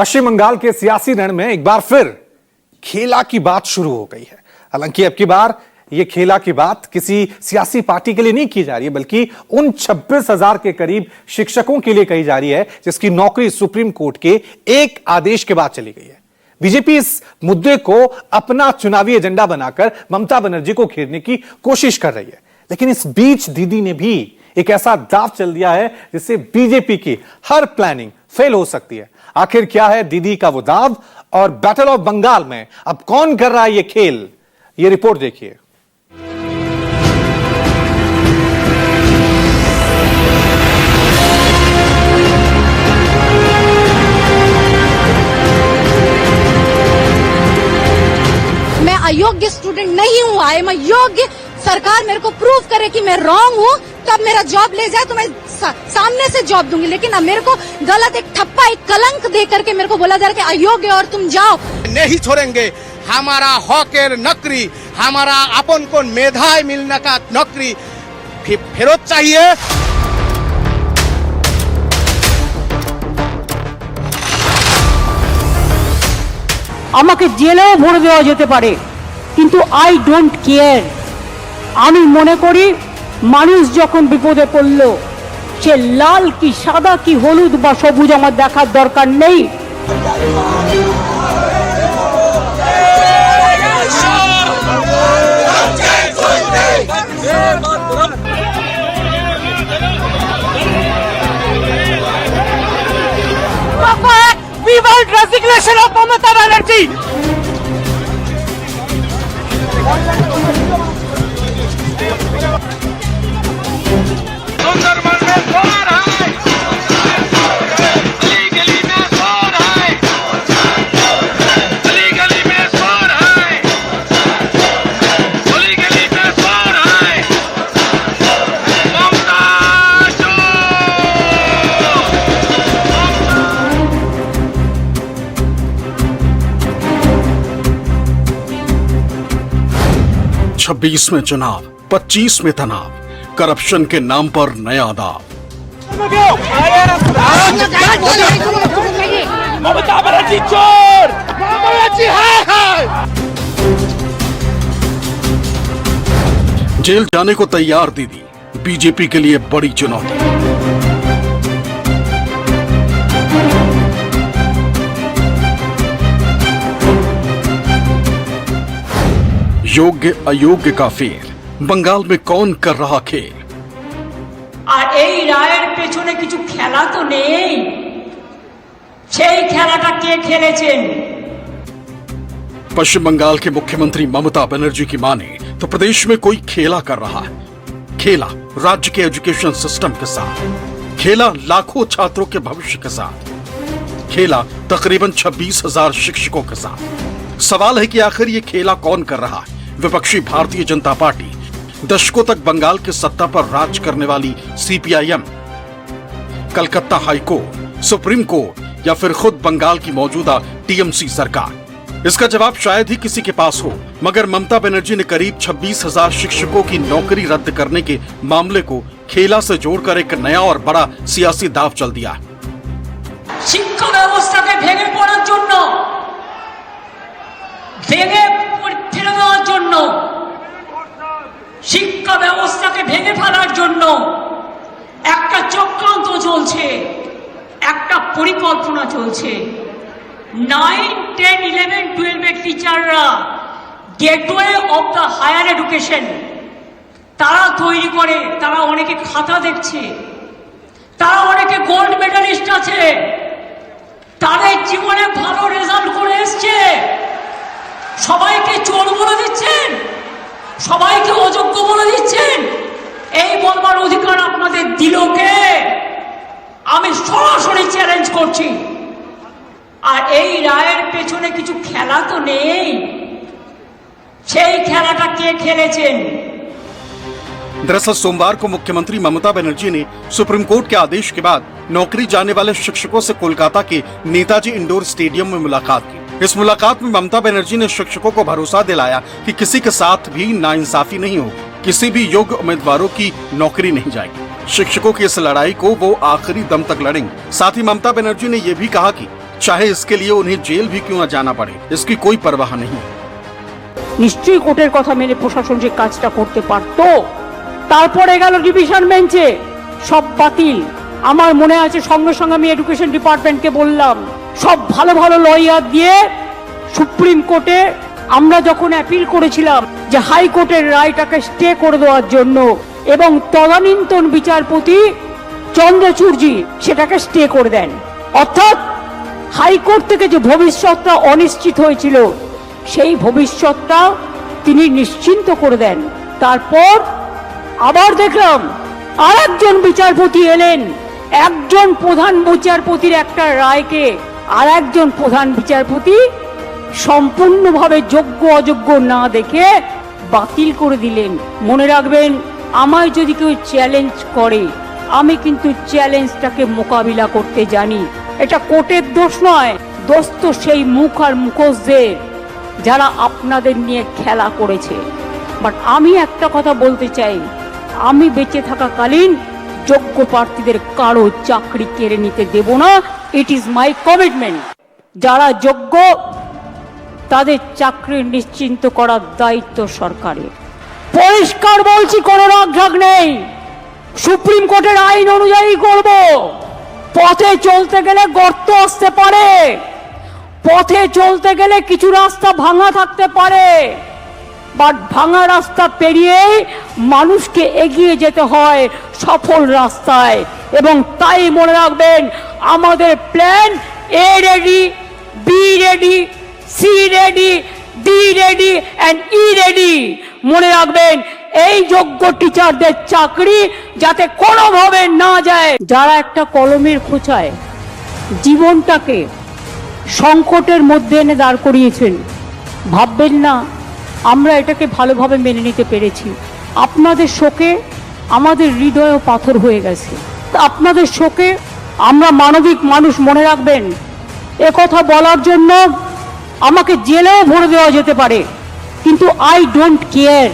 पश्चिम बंगाल के सियासी रण में एक बार फिर खेला की बात शुरू हो गई है। हालांकि अब की बार यह खेला की बात किसी सियासी पार्टी के लिए नहीं की जा रही है, बल्कि उन 26,000 के करीब शिक्षकों के लिए कही जा रही है जिसकी नौकरी सुप्रीम कोर्ट के एक आदेश के बाद चली गई है। बीजेपी इस मुद्दे को अपना चुनावी एजेंडा बनाकर ममता बनर्जी को घेरने की कोशिश कर रही है, लेकिन इस बीच दीदी ने भी एक ऐसा दांव चल दिया है जिससे बीजेपी की हर प्लानिंग फेल हो सकती है। आखिर क्या है दीदी का वो दांव और बैटल ऑफ बंगाल में अब कौन कर रहा है ये खेल, ये रिपोर्ट देखिए। मैं अयोग्य स्टूडेंट नहीं हूँ, आई एम योग्य। सरकार मेरे को प्रूव करे कि मैं रॉन्ग हूँ, तब मेरा जॉब ले जाए तो मैं सामने से जॉब दूंगी। लेकिन अब मेरे को गलत एक ठप्पा, एक कलंक दे करके मेरे को बोला जा रहा है कि अयोग्य और तुम जाओ। नहीं छोड़ेंगे हमारा हकेर नौकरी, हमारा अपन को मेधाय मिलने का नौकरी फेरत चाहिए। আমাকে জেলেও ভরে দেওয়া যেতে পারে, কিন্তু আই ডোন্ট কেয়ার। আমি মনে করি মানুষ যখন বিপদে পড়ল, সে লাল কি সাদা কি হলুদ বা সবুজ আমার দেখার দরকার নেই। We want resignation of Mamata Banerjee. छब्बीस में चुनाव, 25 में तनाव, करप्शन के नाम पर नया दाव। ममता बनर्जी चोर, ममता बनर्जी है। जेल जाने को तैयार दीदी, बीजेपी के लिए बड़ी चुनौती। योग्य अयोग्य का फेर, बंगाल में कौन कर रहा खेल। আর এই রায়ের পেছনে কিছু খেলা তো নেই, সেই খেলাটা কে খেলেছেন? पश्चिम बंगाल के मुख्यमंत्री ममता बनर्जी की माने तो प्रदेश में कोई खेला कर रहा है। खेला राज्य के एजुकेशन सिस्टम के साथ, खेला लाखों छात्रों के भविष्य के साथ, खेला तकरीबन 26,000 शिक्षकों के साथ। सवाल है कि आखिर ये खेला कौन कर रहा है? विपक्षी भारतीय जनता पार्टी, दशकों तक बंगाल की सत्ता पर राज करने वाली CPIM, Calcutta high court, supreme court या फिर खुद बंगाल की मौजूदा टीएमसी सरकार? इसका जवाब शायद ही किसी के पास हो, मगर ममता बनर्जी ने करीब 26,000 शिक्षकों की नौकरी रद्द करने के मामले को खेला से जोड़कर एक नया और बड़ा सियासी दांव चल दिया। শিক্ষা ব্যবস্থাকে ভেঙে পড়ার জন্য, ভেঙে ফেলে দেওয়ার জন্য, শিক্ষা ব্যবস্থাকে ভেঙে ফেলার জন্য একটা চক্রান্ত চলছে, একটা পরিকল্পনা চলছে। 9, 10, 11, 12 এর টিচাররা gateway of the higher education তারা তৈরি করে। তারা অনেকে খাতা দেখছে, তারা অনেকে গোল্ড মেডালিস্ট আছে, তাদের জীবনে ভালো রেজাল্ট করে এসছে। সবাইকে চোর বলে দিচ্ছেন, সবাইকে অযোগ্য বলে দিচ্ছেন। এই বলবার অধিকার আপনাদের দিল কে? আমি সরাসরি চ্যালেঞ্জ করছি। আর এই রায়ের পেছনে কিছু খেলা তো নেই, সেই খেলাটা কে খেলেছেন? दरअसल सोमवार को मुख्यमंत्री ममता बनर्जी ने सुप्रीम कोर्ट के आदेश के बाद नौकरी जाने वाले शिक्षकों से कोलकाता के नेताजी इंडोर स्टेडियम में मुलाकात की। इस मुलाकात में ममता बनर्जी ने शिक्षकों को भरोसा दिलाया कि किसी के साथ भी नाइंसाफी नहीं होगी, किसी भी योग्य उम्मीदवारों की नौकरी नहीं जाएगी। शिक्षकों की इस लड़ाई को वो आखिरी दम तक लड़ेंगे। साथ ही ममता बनर्जी ने यह भी कहा कि चाहे इसके लिए उन्हें जेल भी क्यों न जाना पड़े, इसकी कोई परवाह नहीं। নিশ্চয়ই কোর্টের কথা মেনে প্রশাসন যে কাজটা করতে পারতো। তারপরে গেল ডিভিশন বেঞ্চে, সব বাতিল। আমার মনে আছে সঙ্গে সঙ্গে আমি এডুকেশন ডিপার্টমেন্টকে বললাম, সব ভালো ভালো লয়ার দিয়ে সুপ্রিম কোর্টে আমরা যখন অ্যাপিল করেছিলাম যে হাইকোর্টের রায়টাকে স্টে করে দেওয়ার জন্য, এবং তদানীন্তন বিচারপতি চন্দ্রচূড়জি সেটাকে স্টে করে দেন। অর্থাৎ হাইকোর্ট থেকে যে ভবিষ্যৎটা অনিশ্চিত হয়েছিল সেই ভবিষ্যৎটা তিনি নিশ্চিন্ত করে দেন। তারপর আবার দেখলাম আর একজন বিচারপতি এলেন, একজন প্রধান বিচারপতির একটা রায়কে আর একজন প্রধান বিচারপতি সম্পূর্ণভাবে যোগ্য অযোগ্য না দেখে বাতিল করে দিলেন। মনে রাখবেন, আমায় যদি কেউ চ্যালেঞ্জ করে আমি কিন্তু চ্যালেঞ্জটাকে মোকাবিলা করতে জানি। এটা কোর্টের দোষ নয়, দোষ তো সেই মুখ আর মুখোশদের যারা আপনাদের নিয়ে খেলা করেছে। বাট আমি একটা কথা বলতে চাই, আমি বেঁচে থাকাকালীন যোগ্য প্রার্থীদের কারো চাকরি কেড়ে নিতে দেব না। It is my commitment. যারা যোগ্য তাদের চাকরি নিশ্চিন্ত করার দায়িত্ব সরকারের। পরিষ্কার বলছি, কোনো রাগঢাক নেই, সুপ্রিম কোর্টের আইন অনুযায়ী করব। পথে চলতে গেলে গর্ত আসতে পারে, পথে চলতে গেলে কিছু রাস্তা ভাঙা থাকতে পারে, বাট ভাঙা রাস্তা পেরিয়েই মানুষকে এগিয়ে যেতে হয় সফল রাস্তায়। এবং তাই মনে রাখবেন, আমাদের plan A ready, B ready, C ready, D ready and E ready. মনে রাখবেন, এই যোগ্য টিচারদের চাকরি যাতে কোনোভাবে না যায়। যারা একটা কলমের খোঁচায় জীবনটাকে সংকটের মধ্যে এনে দাঁড় করিয়েছেন, ভাববেন না আমরা এটাকে ভালোভাবে মেনে নিতে পেরেছি। আপনাদের শোকে আমাদের হৃদয়ও পাথর হয়ে গেছে। আপনাদের শোকে আমরা মানবিক মানুষ। মনে রাখবেন, একথা বলার জন্য আমাকে জেলেও ভরে দেওয়া যেতে পারে, কিন্তু আই ডোন্ট কেয়ার।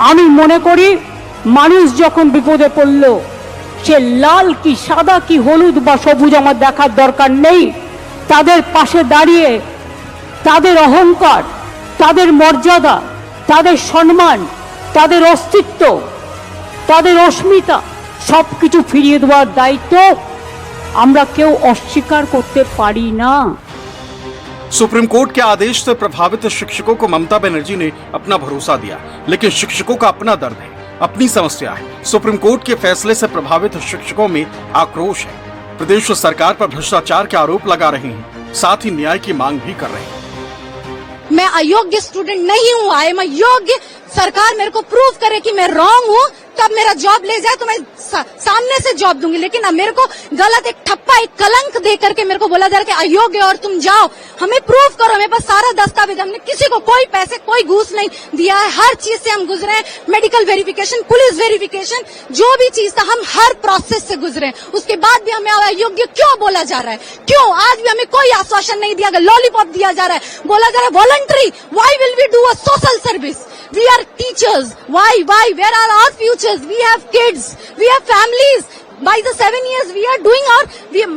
আমি মনে করি মানুষ যখন বিপদে পড়ল, সে লাল কি সাদা কি হলুদ বা সবুজ আমার দেখার দরকার নেই। তাদের পাশে দাঁড়িয়ে তাদের অহংকার, তাদের মর্যাদা, তাদের সম্মান, তাদের অস্তিত্ব, তাদের অস্মিতা সবকিছু ফিরিয়ে দেওয়ার দায়িত্ব আমরা কেউ অস্বীকার করতে পারি না। सुप्रीम कोर्ट के आदेश से प्रभावित शिक्षकों को ममता बनर्जी ने अपना भरोसा दिया, लेकिन शिक्षकों का अपना दर्द है, अपनी समस्या है। सुप्रीम कोर्ट के फैसले से प्रभावित शिक्षकों में आक्रोश है। प्रदेश सरकार पर भ्रष्टाचार के आरोप लगा रहे हैं, साथ ही न्याय की मांग भी कर रहे हैं। मैं अयोग्य स्टूडेंट नहीं हूँ, आई एम अयोग्य। सरकार मेरे को प्रूव करे कि मैं रॉन्ग हूँ, तब मेरा जॉब ले जाए तो मैं सामने से जॉब दूंगी। लेकिन अब मेरे को गलत एक ठप्पा, एक कलंक दे करके मेरे को बोला जा रहा है कि अयोग्य और तुम जाओ, हमें प्रूव करो। मेरे पास सारा दस्तावेज, हमने किसी को कोई पैसे कोई घूस नहीं दिया है, हर चीज से हम गुजरे हैं। मेडिकल वेरिफिकेशन, पुलिस वेरिफिकेशन, जो भी चीज था हम हर प्रोसेस से गुजरे हैं। उसके बाद भी हमें अयोग्य क्यों बोला जा रहा है? क्यों आज भी हमें कोई आश्वासन नहीं दिया गया? लॉलीपॉप दिया जा रहा है, बोला जा रहा है voluntary. Why will we do a social service? We are teachers. Why? Where are our futures? We have kids. We have families. By the 7 years we are doing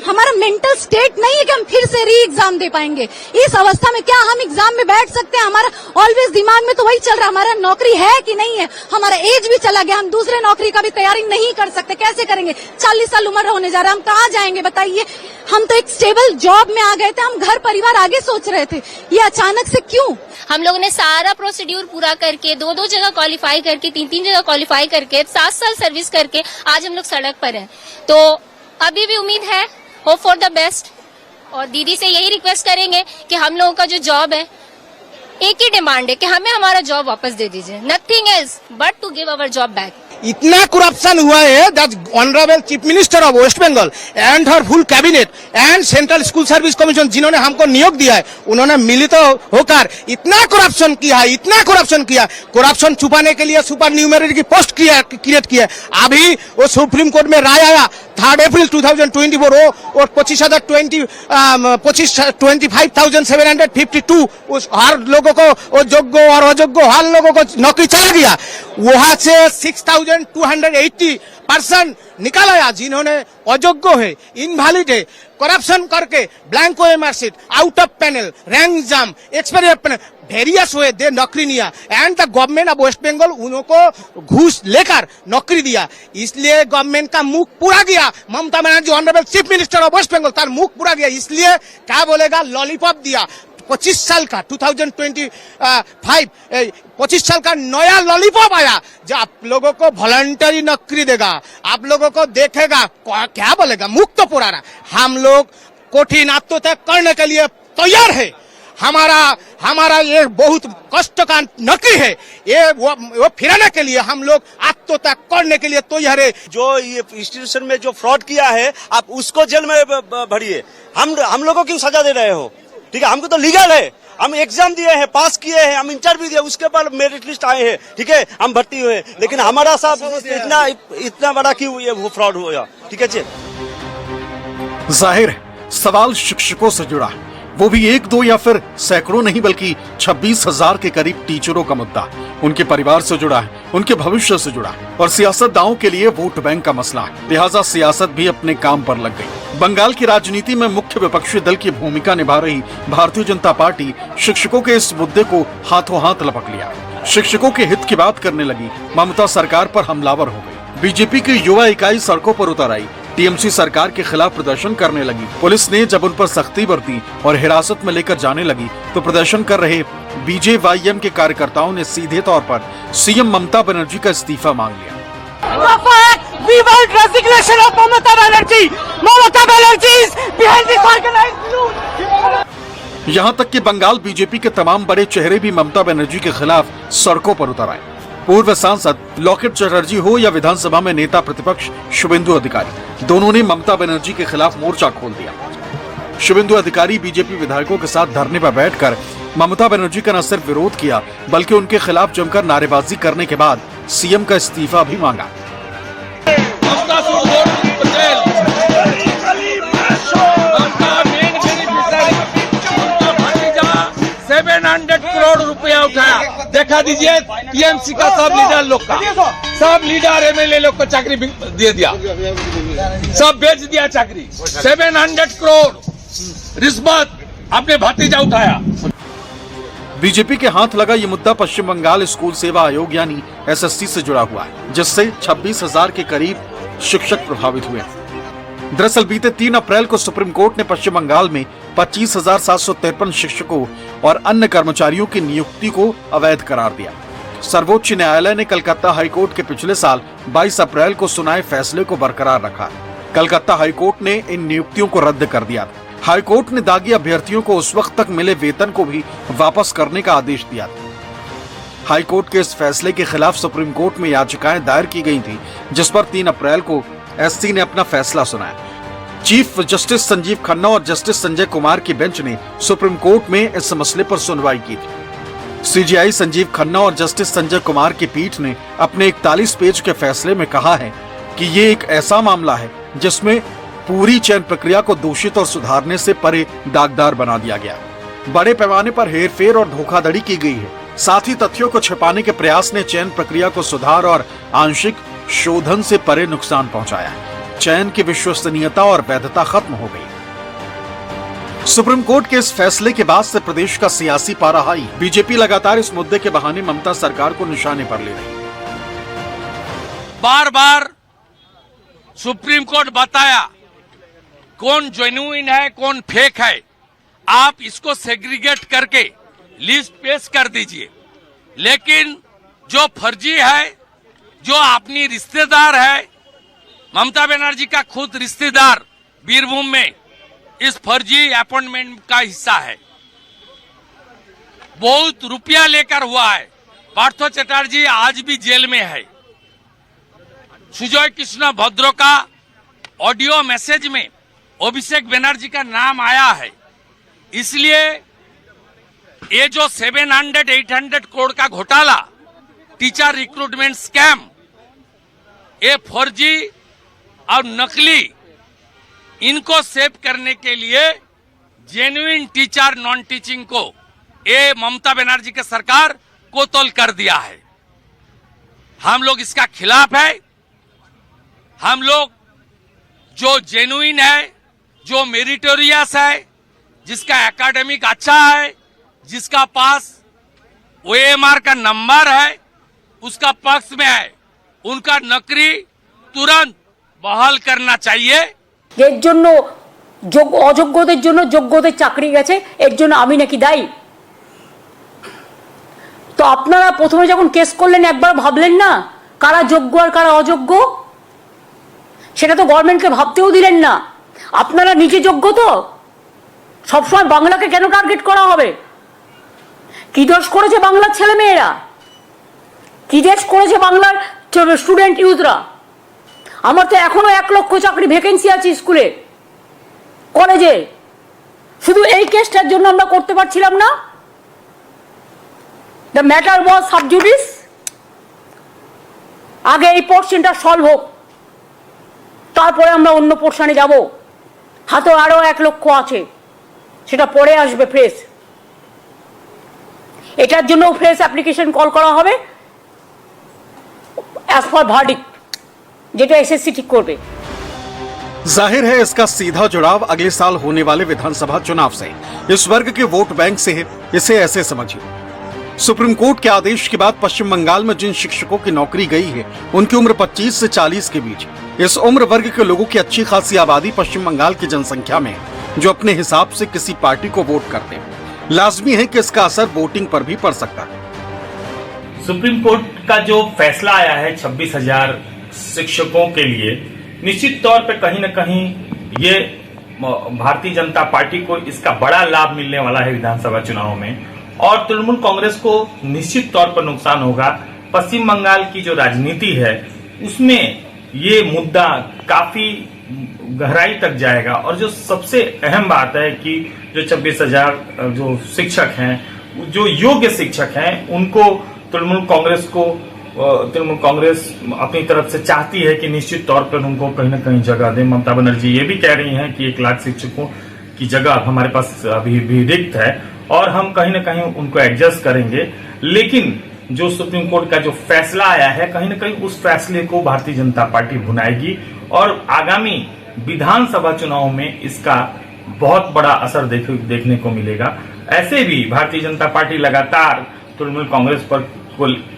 हमारा मेंटल स्टेट नहीं है कि हम फिर से री एग्जाम दे पाएंगे। इस अवस्था में क्या हम एग्जाम में बैठ सकते हैं? हमारा ऑलवेज दिमाग में तो वही चल रहा है, हमारा नौकरी है कि नहीं है। हमारा एज भी चला गया, हम दूसरे नौकरी का भी तैयारी नहीं कर सकते। कैसे करेंगे? 40 साल उम्र होने जा रहा है, हम कहाँ जाएंगे बताइए? हम तो एक स्टेबल जॉब में आ गए थे, हम घर परिवार आगे सोच रहे थे, ये अचानक से क्यों? हम लोगों ने सारा प्रोसीड्यूर पूरा करके 2-2 जगह क्वालिफाई करके 3-3 जगह क्वालिफाई करके 7 साल सर्विस करके आज हम लोग सड़क पर हैं। तो अभी भी उम्मीद है, होप फॉर द बेस्ट। और दीदी से यही रिक्वेस्ट करेंगे कि हम लोगों का जो जॉब है, एक ही डिमांड है कि हमें हमारा जॉब वापस दे दीजिए। Nothing else but to give our job back. इतना करप्शन हुआ है that honourable chief minister of waste Bengal and her full cabinet and central school service commission जिन्होंने हमको नियोग दिया है, उन्होंने मिलित होकर इतना करप्शन किया है, इतना करप्शन किया। करप्शन छुपाने के लिए सुपर न्यूमेरिटी की पोस्ट क्रिएट किया। अभी वो सुप्रीम कोर्ट में राय आया 3 अप्रैल 2024 वो 25,752 उस हर लोगों को, वो योग्य और अयोग्य हर लोगों को नौकरी चला गया। वहां से 6,280 पर्सन निकाला गया जिन्होंने अयोग्य है, इनवैलिड है, करप्शन करके blank OMR sheet, out of panel, rank exam, expiry panel, various हुए दे नौकरी लिया and the government of waste Bengal उनको घूस लेकर नौकरी दिया, इसलिए गवर्नमेंट का मुख पूरा गया। Mamata Banerjee honourable chief minister of waste Bengal तार मुख पूरा गया, इसलिए क्या बोलेगा लॉलीपॉप दिया 25 साल का 2025 25 साल का नया लॉलीपॉप आया जो आप लोगों को वॉलंटरी नौकरी देगा, आप लोगों को देखेगा, क्या बोलेगा मुख तो पूरा रहा। हम लोग कठिन आत्महत्या करने के लिए तैयार है। हमारा ये बहुत कष्ट का नौकरी है, ये वो फिराने के लिए हम लोग आत्महत्या करने के लिए तैयार है। जो ये इंस्टीट्यूशन में जो फ्रॉड किया है आप उसको जेल में भरिए, हम लोगों की सजा दे रहे हो, ठीक है। हमको तो लीगल है, हम एग्जाम दिए हैं, पास किए हैं, हम इंटरव्यू दिए, उसके बाद मेरिट लिस्ट आए हैं, ठीक है, हम भर्ती हुए, लेकिन हमारा साहब इतना बड़ा क्यों ये वो फ्रॉड हुआ, ठीक है जी। जाहिर है सवाल शिक्षकों से जुड़ा, वो भी एक दो या फिर सैकड़ों नहीं बल्कि 26,000 के करीब टीचरों का मुद्दा उनके परिवार से जुड़ा है, उनके भविष्य से जुड़ा और सियासतदानों के लिए वोट बैंक का मसला है। लिहाजा सियासत भी अपने काम पर लग गई। बंगाल की राजनीति में मुख्य विपक्षी दल की भूमिका निभा रही भारतीय जनता पार्टी शिक्षकों के इस मुद्दे को हाथों हाथ लपक लिया। शिक्षकों के हित की बात करने लगी, ममता सरकार पर हमलावर हो गई। बीजेपी की युवा इकाई सड़कों पर उतर आई, टीएमसी सरकार के खिलाफ प्रदर्शन करने लगी। पुलिस ने जब उन पर सख्ती बरती और हिरासत में लेकर जाने लगी तो प्रदर्शन कर रहे बीजेवाईएम के कार्यकर्ताओं ने सीधे तौर पर सीएम ममता बनर्जी का इस्तीफा मांग लिया। We want resignation of Mamata Banerjee. Mamata Banerjee is behind this organized loot. यहाँ तक कि बंगाल बीजेपी के तमाम बड़े चेहरे भी ममता बनर्जी के खिलाफ सड़कों पर उतर आए। पूर्व सांसद लॉकेट चटर्जी हो या विधानसभा में नेता प्रतिपक्ष शुभेंदु अधिकारी, दोनों ने ममता बनर्जी के खिलाफ मोर्चा खोल दिया। शुभेंदु अधिकारी बीजेपी विधायकों के साथ धरने पर बैठकर ममता बनर्जी का न सिर्फ विरोध किया बल्कि उनके खिलाफ जमकर नारेबाजी करने के बाद सीएम का इस्तीफा भी मांगा। 700 करोड़ रुपया उठाया, देखा दीजिए टीएमसी का सब लीडर लोग का, सब लीडर एमएलए लोग को चाकरी दे दिया, सब बेच दिया चाकरी। 700 करोड़ रिश्वत आपने भतीजा उठाया। बीजेपी के हाथ लगा ये मुद्दा पश्चिम बंगाल स्कूल सेवा आयोग यानी एसएससी से जुड़ा हुआ है, जिससे 26,000 के करीब शिक्षक प्रभावित हुए। दरअसल बीते 3 अप्रैल को सुप्रीम कोर्ट ने पश्चिम बंगाल में 25,753 शिक्षकों और अन्य कर्मचारियों की नियुक्ति को अवैध करार दिया। सर्वोच्च न्यायालय ने कलकत्ता हाईकोर्ट के पिछले साल 22 अप्रैल को सुनाए फैसले को बरकरार रखा। कलकत्ता हाईकोर्ट ने इन नियुक्तियों को रद्द कर दिया। हाईकोर्ट ने दागी अभ्यर्थियों को उस वक्त तक मिले वेतन को भी वापस करने का आदेश दिया। हाईकोर्ट के इस फैसले के खिलाफ सुप्रीम कोर्ट में याचिकाएं दायर की गई थी, जिस पर 3 अप्रैल को एससी ने अपना फैसला सुनाया। चीफ जस्टिस संजीव खन्ना और जस्टिस संजय कुमार की बेंच ने सुप्रीम कोर्ट में इस मसले पर सुनवाई की थी। सीजेआई संजीव खन्ना और जस्टिस संजय कुमार की पीठ ने अपने 41 पेज के फैसले में कहा है कि ये एक ऐसा मामला है जिसमें पूरी चयन प्रक्रिया को दूषित और सुधारने से परे दागदार बना दिया गया। बड़े पैमाने पर हेरफेर और धोखाधड़ी की गई है। साथ ही तथ्यों को छिपाने के प्रयास ने चयन प्रक्रिया को सुधार और आंशिक शोधन से परे नुकसान पहुंचाया। चयन की विश्वसनीयता और वैधता खत्म हो गई। सुप्रीम कोर्ट के इस फैसले के बाद से प्रदेश का सियासी पारा हाई। बीजेपी लगातार इस मुद्दे के बहाने ममता सरकार को निशाने पर ले रही। बार बार सुप्रीम कोर्ट बताया कौन जेन्युइन है कौन फेक है, आप इसको सेग्रीगेट करके लिस्ट पेश कर दीजिए। लेकिन जो फर्जी है, जो अपनी रिश्तेदार है, ममता बनर्जी का खुद रिश्तेदार बीरभूम में इस फर्जी अपॉइंटमेंट का हिस्सा है, बहुत रुपया लेकर हुआ है। पार्थो चटर्जी आज भी जेल में है। सुजय कृष्ण भद्रो का ऑडियो मैसेज में अभिषेक बनर्जी का नाम आया है। इसलिए ये जो 700-800 करोड़ का घोटाला, टीचर रिक्रूटमेंट स्कैम, ये फर्जी और नकली, इनको सेव करने के लिए जेन्युइन टीचर नॉन टीचिंग को ये ममता बनर्जी की सरकार कोतल कर दिया है। हम लोग इसका खिलाफ है। हम लोग जो जेन्युइन है, जो मेरिटोरियस है, जिसका एकेडमिक अच्छा है, जिसका पास OMR का नंबर है, उसका पक्ष में है, उनका नौकरी तुरंत बहाल करना चाहिए। এর জন্য অযোগ্যদের জন্য যোগ্যদের চাকরি গেছে, এর জন্য আমি নাকি দায়ী? তো আপনারা প্রথমে যখন কেস করলেন একবার ভাবলেন না কারা যোগ্য আর কারা অযোগ্য? সেটা তো গভর্নমেন্টকে ভাবতেও দিলেন না। আপনারা নিজে যোগ্য তো? সবসময় বাংলাকে কেন টার্গেট করা হবে? কি দোষ করেছে বাংলার ছেলেমেয়েরা? কি দোষ করেছে বাংলার স্টুডেন্ট ইউথরা? আমার তো এখনো 1 লক্ষ চাকরি ভ্যাকেন্সি আছে স্কুলে, কলেজে। শুধু এই কেসটার জন্য আমরা করতে পারছিলাম না? The matter was sub judice. আগে এই পোর্শনটা সলভ হোক, তারপরে আমরা অন্য পোর্শনে যাব। হাতে আরো 1 লক্ষ আছে, সেটা পরে আসবে ফ্রেশ। এটার জন্য ফ্রেশ অ্যাপ্লিকেশন কল করা হবে অ্যাজ পার ভার্ডিক্ট, যেটা এসএসসি ঠিক করবে। जाहिर है इसका सीधा जुड़ाव अगले साल होने वाले विधानसभा चुनाव से। इस वर्ग के वोट बैंक से है, इसे ऐसे समझिए। सुप्रीम कोर्ट के आदेश के बाद पश्चिम बंगाल में जिन शिक्षकों की नौकरी गई है उनकी उम्र 25 से 40 के बीच। इस उम्र वर्ग के लोगों की अच्छी खासी आबादी पश्चिम बंगाल की जनसंख्या में है, जो अपने हिसाब से किसी पार्टी को वोट करते हैं। लाजमी है कि इसका असर वोटिंग पर भी पड़ सकता है। सुप्रीम कोर्ट का जो फैसला आया है 26,000 शिक्षकों के लिए, निश्चित तौर पे कहीं न कहीं ये भारतीय जनता पार्टी को इसका बड़ा लाभ मिलने वाला है विधानसभा चुनाव में, और तृणमूल कांग्रेस को निश्चित तौर पर नुकसान होगा। पश्चिम बंगाल की जो राजनीति है उसमें ये मुद्दा काफी गहराई तक जाएगा। और जो सबसे अहम बात है कि जो 26,000 जो शिक्षक हैं, जो योग्य शिक्षक हैं, उनको तृणमूल कांग्रेस अपनी तरफ से चाहती है कि निश्चित तौर पर उनको कहीं न कहीं जगह दे। ममता बनर्जी ये भी कह रही हैं कि 1 लाख शिक्षकों की जगह हमारे पास अभी भी रिक्त है और हम कहीं न कहीं उनको एडजस्ट करेंगे। लेकिन जो सुप्रीम कोर्ट का जो फैसला आया है, कहीं न कहीं उस फैसले को भारतीय जनता पार्टी भुनाएगी और आगामी विधानसभा चुनाव में इसका बहुत बड़ा असर देखने को मिलेगा। ऐसे भी भारतीय जनता पार्टी लगातार तृणमूल कांग्रेस पर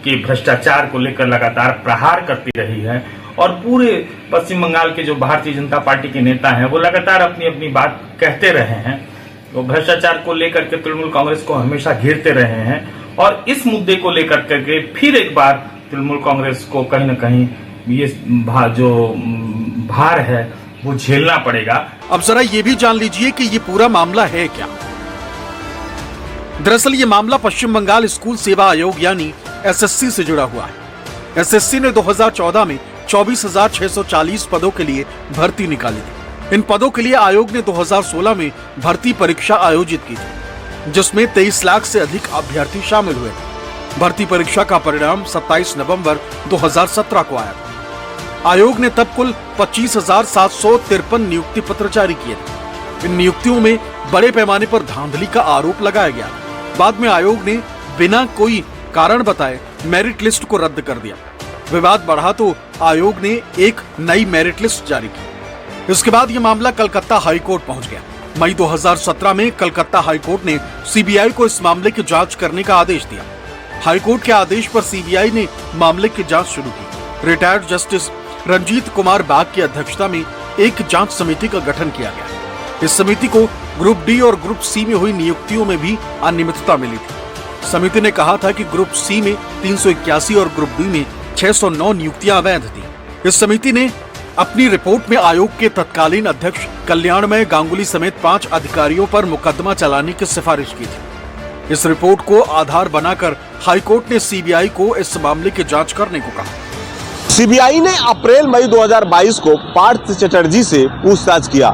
के भ्रष्टाचार को लेकर लगातार प्रहार करती रही है, और पूरे पश्चिम बंगाल के जो भारतीय जनता पार्टी के नेता हैं वो लगातार अपनी अपनी बात कहते रहे हैं। वो भ्रष्टाचार को लेकर के तृणमूल कांग्रेस को हमेशा घेरते रहे हैं, और इस मुद्दे को लेकर के फिर एक बार तृणमूल कांग्रेस को कहीं न कहीं ये जो भार है वो झेलना पड़ेगा। अब जरा ये भी जान लीजिए कि ये पूरा मामला है क्या। दरअसल ये मामला पश्चिम बंगाल स्कूल सेवा आयोग यानी एसएससी से जुड़ा हुआ है। एसएससी ने 2014 में 24,640 पदों के लिए भर्ती निकाली थी। इन पदों के लिए आयोग ने 2016 में भर्ती परीक्षा आयोजित की थी, जिसमें 23 लाख से अधिक अभ्यर्थी शामिल हुए थे। भर्ती परीक्षा का परिणाम 27 नवंबर 2017 को आया था। आयोग ने तब कुल 25,753 नियुक्ति पत्र जारी किए थे। इन नियुक्तियों में बड़े पैमाने पर धांधली का आरोप लगाया गया। बाद में आयोग ने बिना कोई कारण बताए मेरिट लिस्ट को रद्द कर दिया। विवाद बढ़ा तो आयोग ने एक नई मेरिट लिस्ट जारी की। इसके बाद यह मामला कलकत्ता हाईकोर्ट पहुंच गया। मई 2017 में कलकत्ता हाईकोर्ट ने सीबीआई को इस मामले की जांच करने का आदेश दिया। हाईकोर्ट के आदेश पर सीबीआई ने मामले की जांच शुरू की। रिटायर्ड जस्टिस रंजीत कुमार बाग की अध्यक्षता में एक जांच समिति का गठन किया गया। इस समिति को ग्रुप डी और ग्रुप सी में हुई नियुक्तियों में भी अनियमितता मिली थी। समिति ने कहा था कि ग्रुप सी में 381 और ग्रुप डी में 609 नियुक्तियां अवैध थी। इस समिति ने अपनी रिपोर्ट में आयोग के तत्कालीन अध्यक्ष कल्याणमय गांगुली समेत 5 अधिकारियों पर मुकदमा चलाने की सिफारिश की थी। इस रिपोर्ट को आधार बनाकर हाईकोर्ट ने सीबीआई को इस मामले की जांच करने को कहा। सीबीआई ने अप्रैल मई 2022 को पार्थ चटर्जी से पूछताछ किया,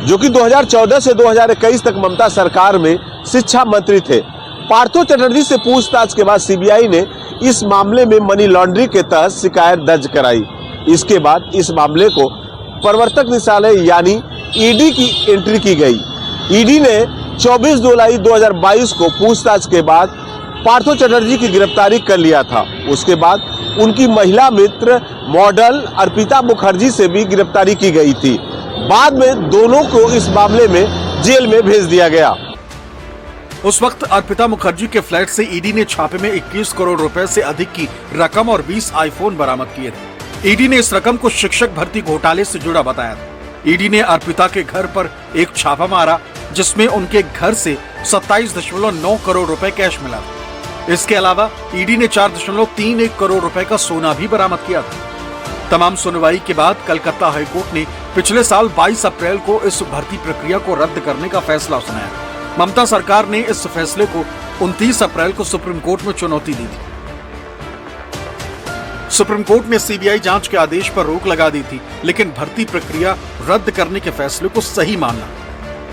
जो कि 2014 से 2021 तक ममता सरकार में शिक्षा मंत्री थे। पार्थो चटर्जी से पूछताछ के बाद सीबीआई ने इस मामले में मनी लॉन्ड्रिंग के तहत शिकायत दर्ज कराई। इसके बाद इस मामले को प्रवर्तक निदेशालय यानी ईडी की एंट्री की गई। ईडी ने 24 जुलाई 2022 को पूछताछ के बाद पार्थो चटर्जी की गिरफ्तारी कर लिया था। उसके बाद उनकी महिला मित्र मॉडल अर्पिता मुखर्जी से भी गिरफ्तारी की गई थी। बाद में दोनों को इस मामले में जेल में भेज दिया गया। उस वक्त अर्पिता मुखर्जी के फ्लैट से ईडी ने छापे में 21 करोड़ रुपए से अधिक की रकम और 20 आईफोन बरामद किए थे। ईडी ने इस रकम को शिक्षक भर्ती घोटाले से जुड़ा बताया था। ईडी ने अर्पिता के घर पर एक छापा मारा, जिसमें उनके घर से 27.9 करोड़ रुपए कैश मिला था। इसके अलावा ईडी ने 4.31 करोड़ रुपए का सोना भी बरामद किया था। तमाम सुनवाई के बाद कलकत्ता हाईकोर्ट ने पिछले साल 22 अप्रैल को इस भर्ती प्रक्रिया को रद्द करने का फैसला सुनाया। ममता सरकार ने इस फैसले को 29 अप्रैल को सुप्रीम कोर्ट में चुनौती दी थी। सुप्रीम कोर्ट ने सीबीआई जांच के आदेश पर रोक लगा दी थी, लेकिन भर्ती प्रक्रिया रद्द करने के फैसले को सही माना।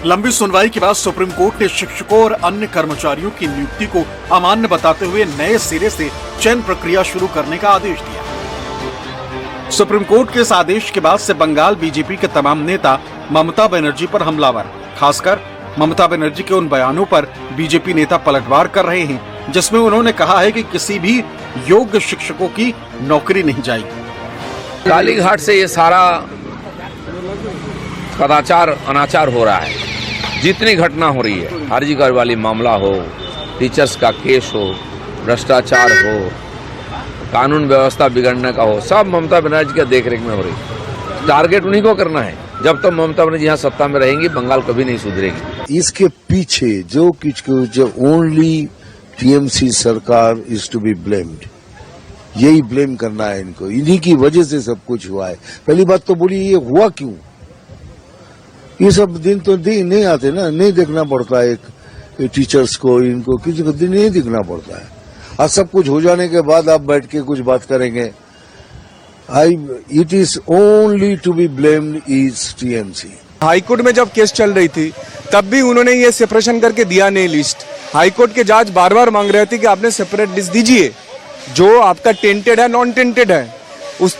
लंबी सुनवाई के बाद सुप्रीम कोर्ट ने शिक्षकों और अन्य कर्मचारियों की नियुक्ति को अमान्य बताते हुए नए सिरे से चयन प्रक्रिया शुरू करने का आदेश दिया। सुप्रीम कोर्ट के इस आदेश के बाद से बंगाल बीजेपी के तमाम नेता ममता बनर्जी पर हमलावर, खासकर ममता बनर्जी के उन बयानों पर बीजेपी नेता पलटवार कर रहे हैं, जिसमें उन्होंने कहा है कि किसी भी योग्य शिक्षकों की नौकरी नहीं जाएगी। कालीघाट से ये सारा कदाचार अनाचार हो रहा है। जितनी घटना हो रही है, हाजीगढ़ वाली मामला हो, टीचर्स का केस हो, भ्रष्टाचार हो, कानून व्यवस्था बिगड़ने का हो, सब ममता बनर्जी के देखरेख में हो रही है। टारगेट उन्हीं को करना है। जब तक ममता बनर्जी यहाँ सत्ता में रहेंगी, बंगाल कभी नहीं सुधरेगी। इसके पीछे जो कुछ ओनली टीएमसी सरकार इज टू बी ब्लेम्ड, यही ब्लेम करना है इनको। इन्हीं की वजह से सब कुछ हुआ है। पहली बात तो बोली, ये हुआ क्यों? ये सब दिन तो नहीं आते ना, नहीं देखना पड़ता है एक टीचर्स को, इनको किसी को दिन नहीं दिखना पड़ता है। आज सब कुछ हो जाने के बाद आप बैठ के कुछ बात करेंगे। It is only to be blamed is TMC. High court में जब केस चल रही थी तब भी उन्होंने ये सेपरेशन करके दिया नहीं लिस्ट। हाईकोर्ट के जज बार बार मांग रहे थे कि आपने सेपरेट लिस्ट दीजिए, जो आपका टेंटेड है, नॉन टेंटेड है।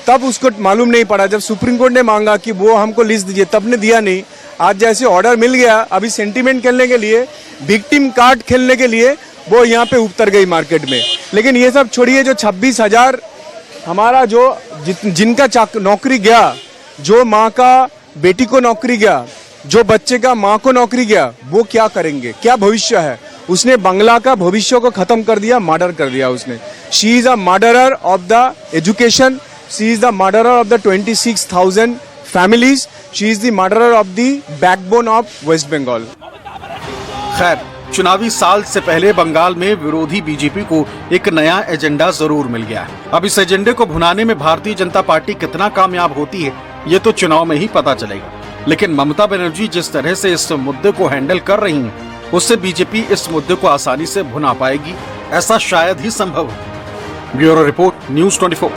तब उसको मालूम नहीं पड़ा। जब सुप्रीम कोर्ट ने मांगा कि वो हमको लिस्ट दीजिए, तब ने दिया नहीं। आज जैसे ऑर्डर मिल गया, अभी सेंटीमेंट खेलने के लिए, विक्टिम कार्ड खेलने के लिए वो यहाँ पे उतर गई मार्केट में। लेकिन ये सब छोड़िए, जो 26,000 हमारा जो जिनका नौकरी गया, जो माँ का बेटी को नौकरी गया, जो बच्चे का माँ को नौकरी गया, वो क्या करेंगे? क्या भविष्य है? उसने बंगला का भविष्य को खत्म कर दिया, मर्डर कर दिया उसने। She is a murderer of the education, she is the murderer of the 26,000 families, she is the murderer of the backbone of waste Bengal. खैर, चुनावी साल से पहले बंगाल में विरोधी बीजेपी को एक नया एजेंडा जरूर मिल गया है। अब इस एजेंडे को भुनाने में भारतीय जनता पार्टी कितना कामयाब होती है, ये तो चुनाव में ही पता चलेगा। लेकिन ममता बनर्जी जिस तरह से इस मुद्दे को हैंडल कर रही हैं, उससे बीजेपी इस मुद्दे को आसानी से भुना पाएगी, ऐसा शायद ही संभव है। Bureau report, news 24।